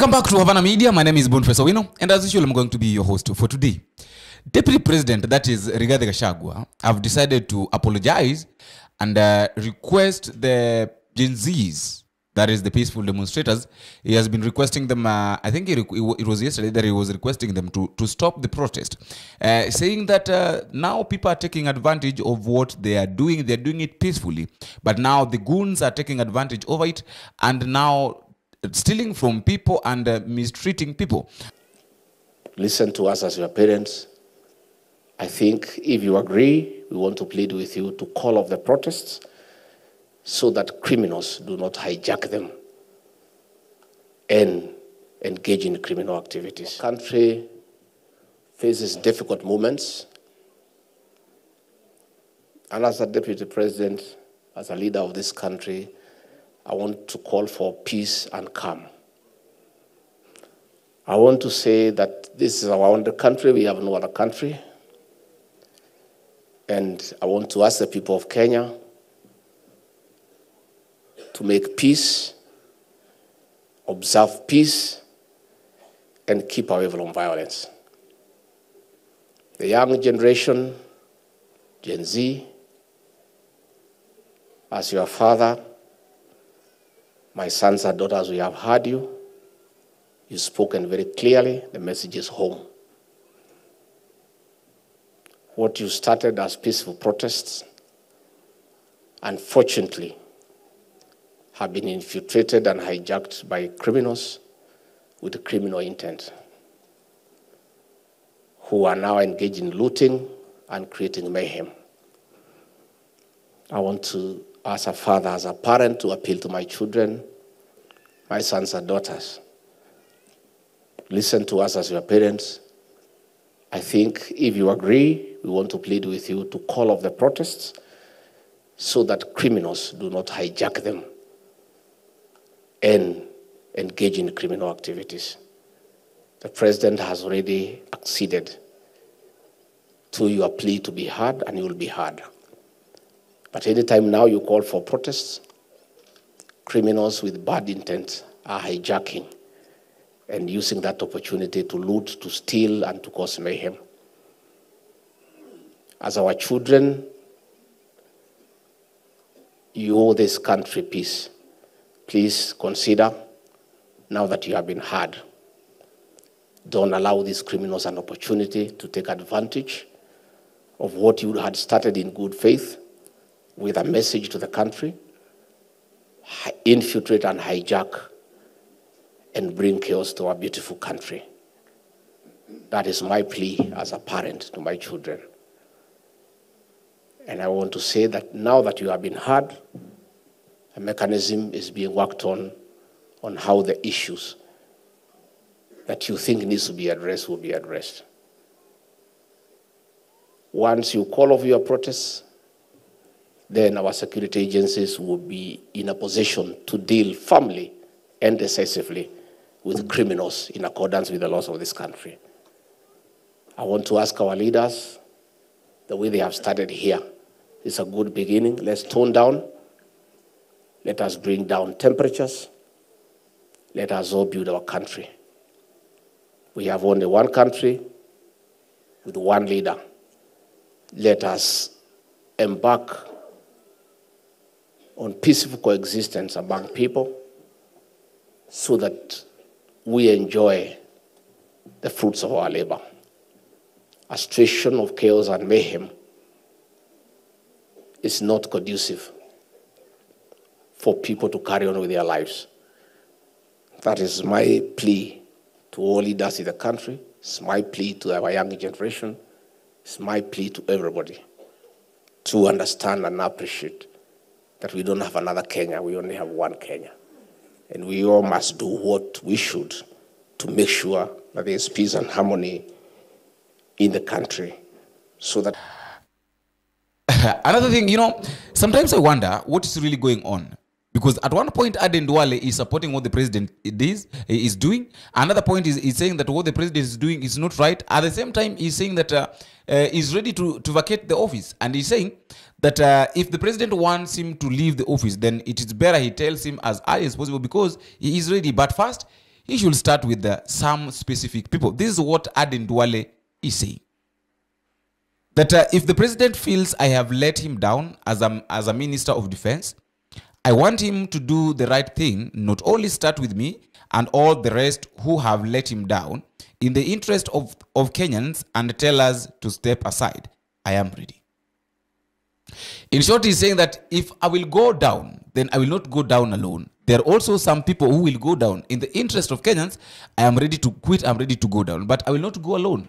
Welcome back to Havana Media. My name is Boniface Owino, and as usual, I'm going to be your host for today. Deputy President, that is Rigathi Gachagua, have decided to apologize and request the Gen Zs, that is the peaceful demonstrators. He has been requesting them, I think it was yesterday that he was requesting them to stop the protest, saying that now people are taking advantage of what they are doing. They're doing it peacefully, but now the goons are taking advantage of it and now stealing from people and mistreating people. Listen to us as your parents. I think if you agree, we want to plead with you to call off the protests so that criminals do not hijack them and engage in criminal activities. The country faces difficult moments. And as a deputy president, as a leader of this country, I want to call for peace and calm. I want to say that this is our own country. We have no other country. And I want to ask the people of Kenya to make peace, observe peace, and keep away from violence. The young generation, Gen Z, as your father, my sons and daughters, we have heard you. You've spoken very clearly. The message is home. What you started as peaceful protests, unfortunately, have been infiltrated and hijacked by criminals with criminal intent, who are now engaged in looting and creating mayhem. I want to, as a father, as a parent, to appeal to my children, my sons and daughters. Listen to us as your parents. I think if you agree, we want to plead with you to call off the protests so that criminals do not hijack them and engage in criminal activities. The president has already acceded to your plea to be heard, and you will be heard. But anytime now you call for protests, criminals with bad intent are hijacking and using that opportunity to loot, to steal, and to cause mayhem. As our children, you owe this country peace. Please consider, now that you have been heard, don't allow these criminals an opportunity to take advantage of what you had started in good faith with a message to the country, infiltrate and hijack and bring chaos to our beautiful country. That is my plea as a parent to my children. And I want to say that now that you have been heard, a mechanism is being worked on how the issues that you think needs to be addressed will be addressed. Once you call off your protests, then our security agencies will be in a position to deal firmly and decisively with criminals in accordance with the laws of this country. I want to ask our leaders, the way they have started here is a good beginning. Let's tone down. Let us bring down temperatures. Let us all build our country. We have only one country with one leader. Let us embark on peaceful coexistence among people so that we enjoy the fruits of our labor. A situation of chaos and mayhem is not conducive for people to carry on with their lives. That is my plea to all leaders in the country. It's my plea to our young generation. It's my plea to everybody to understand and appreciate that we don't have another Kenya, we only have one Kenya. And we all must do what we should to make sure that there's peace and harmony in the country so that... Another thing, sometimes I wonder what is really going on. Because at one point, Aden Duale is supporting what the president is doing. Another point is saying that what the president is doing is not right. At the same time, he's saying that he's ready to vacate the office. And he's saying that if the president wants him to leave the office, then it is better he tells him as early as possible because he is ready. But first, he should start with some specific people. This is what Aden Duale is saying. That if the president feels I have let him down as a minister of defense, I want him to do the right thing, not only start with me and all the rest who have let him down, in the interest of Kenyans, and tell us to step aside. I am ready. In short, he's saying that if I will go down, then I will not go down alone. There are also some people who will go down. In the interest of Kenyans, I am ready to quit, I'm ready to go down, but I will not go alone.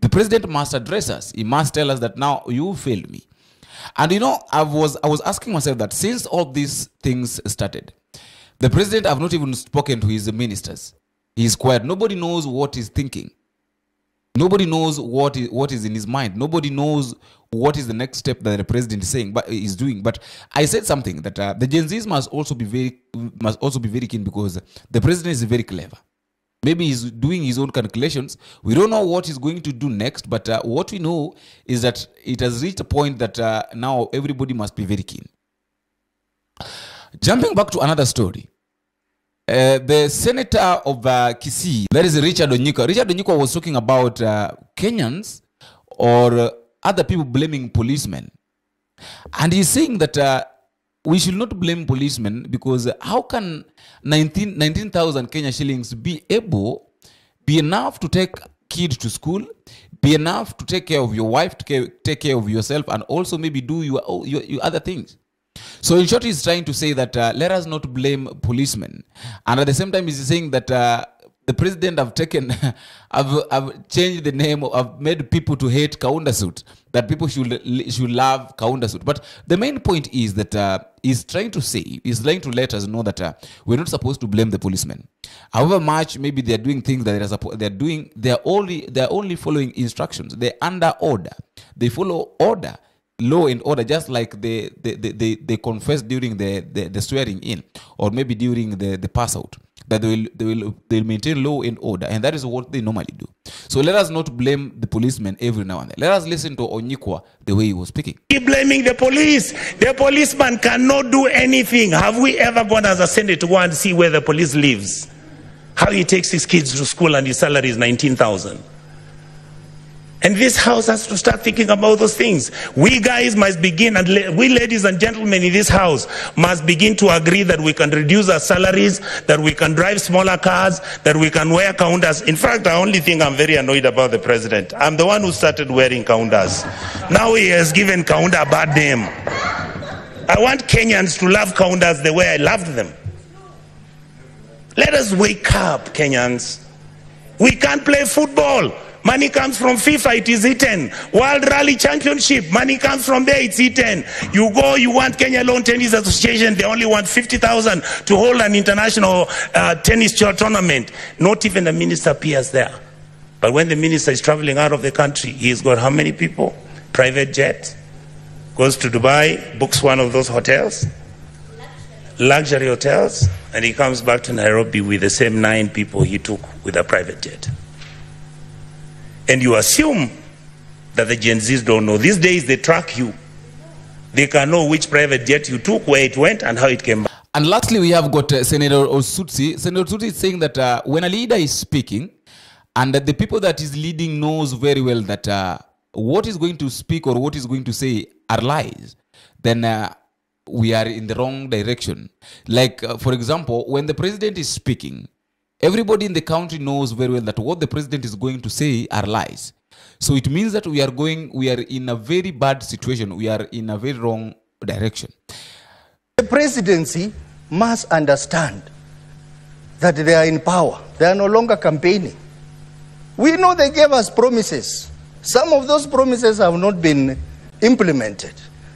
The president must address us. He must tell us that now you failed me. And you know, I was asking myself that since all these things started, the president have not even spoken to his ministers. He's quiet. Nobody knows what he's thinking. Nobody knows what is in his mind. Nobody knows what is the next step that the president is saying, but is doing. But I said something that the Gen Zs must also be very keen, because the president is very clever. Maybe he's doing his own calculations. We don't know what he's going to do next, but what we know is that it has reached a point that now everybody must be very keen. Jumping back to another story. The senator of Kisii, that is Richard Onyika. Richard Onyika was talking about Kenyans or other people blaming policemen. And he's saying that we should not blame policemen, because how can 19,000 Kenya shillings be enough to take kids to school, be enough to take care of your wife, to take care of yourself, and also maybe do your other things? So in short, he's trying to say that let us not blame policemen. And at the same time, he's saying that the president have taken, have changed the name, have made people to hate Kaunda suit, that people should love Kaunda suit. But the main point is that he's trying to let us know that we're not supposed to blame the policemen. However much maybe they're doing things that they're only following instructions. They're under order. They follow order. Law and order, just like they confess during the swearing in, or maybe during the pass out, that they'll maintain law and order, and that is what they normally do. So let us not blame the policemen every now and then. Let us listen to Onyikwa the way he was speaking. Keep blaming the police. The policeman cannot do anything. Have we ever gone as a Senate to go and see where the police lives? How he takes his kids to school and his salary is 19,000. And this house has to start thinking about those things. We guys must begin, and we ladies and gentlemen in this house must begin to agree that we can reduce our salaries, that we can drive smaller cars, that we can wear kaundas. In fact, the only thing I'm very annoyed about the president, I'm the one who started wearing kaundas. Now he has given kaunda a bad name. I want Kenyans to love kaundas the way I loved them. Let us wake up, Kenyans. We can't play football. Money comes from FIFA, it is eaten. World Rally Championship, money comes from there, it's eaten. You go, you want Kenya Lawn Tennis Association, they only want 50,000 to hold an international tennis tournament. Not even the minister appears there. But when the minister is traveling out of the country, he's got how many people? Private jet, goes to Dubai, books one of those hotels, luxury hotels, and he comes back to Nairobi with the same 9 people he took with a private jet. And you assume that the Gen Zs don't know. These days they track you. They can know which private jet you took, where it went, and how it came back. And lastly, we have got Senator Osutsi. Senator Osutsi is saying that when a leader is speaking, and that the people that is leading knows very well that what is going to speak or what is going to say are lies, then we are in the wrong direction. Like, for example, when the president is speaking, everybody in the country knows very well that what the president is going to say are lies. So it means that we are in a very bad situation. We are in a very wrong direction. The presidency must understand that they are in power. They are no longer campaigning. We know they gave us promises. Some of those promises have not been implemented.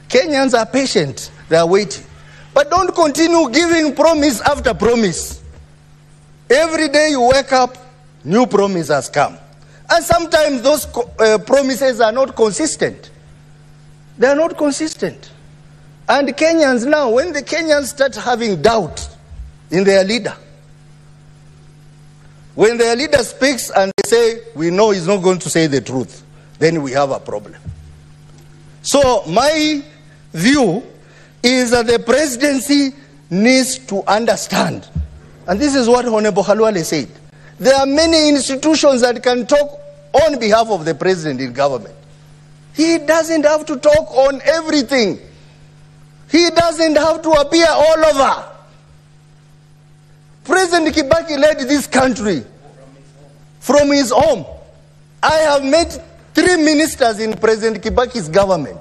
Kenyans are patient. They are waiting. But don't continue giving promise after promise. Every day you wake up, new promise has come. And sometimes those promises are not consistent. They are not consistent. And Kenyans now, when the Kenyans start having doubt in their leader, when their leader speaks and they say, we know he's not going to say the truth, then we have a problem. So my view is that the presidency needs to understand And this is what Honorable Halwale said. There are many institutions that can talk on behalf of the president in government. He doesn't have to talk on everything. He doesn't have to appear all over. President Kibaki led this country from his home. I have met 3 ministers in President Kibaki's government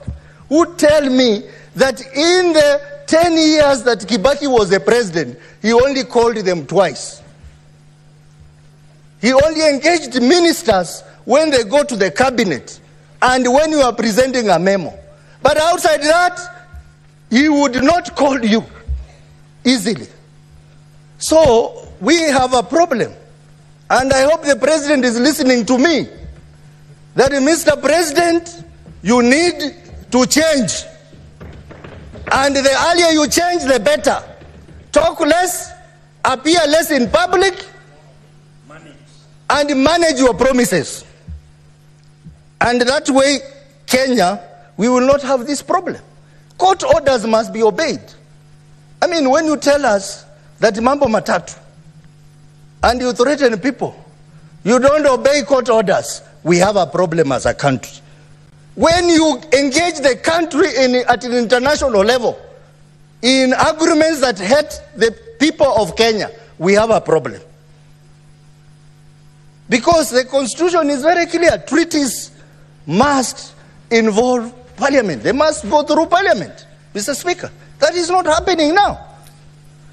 who tell me that in the 10 years that Kibaki was a president, he only called them twice. He only engaged ministers when they go to the cabinet and when you are presenting a memo. But outside that, he would not call you easily. So we have a problem. And I hope the president is listening to me. That Mr. President, you need to change. And the earlier you change, the better. Talk less, appear less in public, and manage your promises. And that way, Kenya, we will not have this problem. Court orders must be obeyed. I mean, when you tell us that mambo matatu, and you threaten people, you don't obey court orders, we have a problem as a country. When you engage the country at an international level in agreements that hurt the people of Kenya, we have a problem. Because the constitution is very clear. Treaties must involve parliament. They must go through parliament, Mr. Speaker. That is not happening now.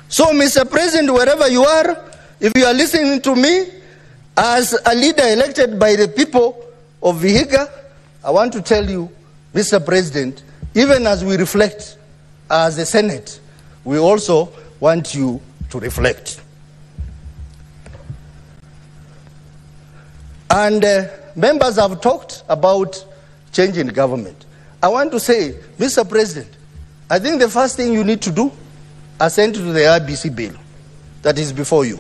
So, Mr. President, wherever you are, if you are listening to me as a leader elected by the people of Vihiga, I want to tell you, Mr. President, even as we reflect as a Senate, we also want you to reflect. And members have talked about changing government. I want to say, Mr. President, I think the first thing you need to do, assent to the IBC bill that is before you.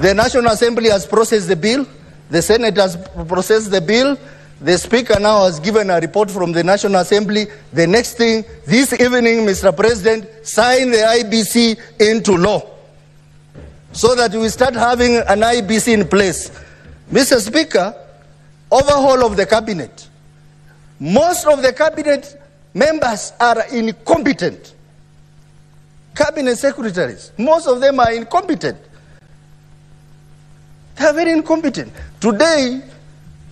The National Assembly has processed the bill. The Senate has processed the bill. The Speaker now has given a report from the National Assembly. The next thing, this evening, Mr. President, sign the IBC into law so that we start having an IBC in place. Mr. Speaker, overhaul of the cabinet. Most of the cabinet members are incompetent. Cabinet secretaries, most of them are incompetent. They are very incompetent. Today,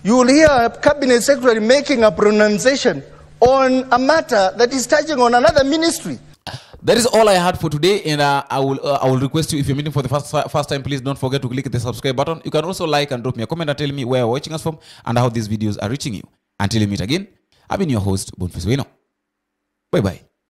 you will hear a cabinet secretary making a pronunciation on a matter that is touching on another ministry. That is all I had for today, and I will request you, if you're meeting for the first time, please don't forget to click the subscribe button. You can also like and drop me a comment and tell me where you're watching us from and how these videos are reaching you. Until we meet again, I've been your host, Boniface Wino. Bye-bye.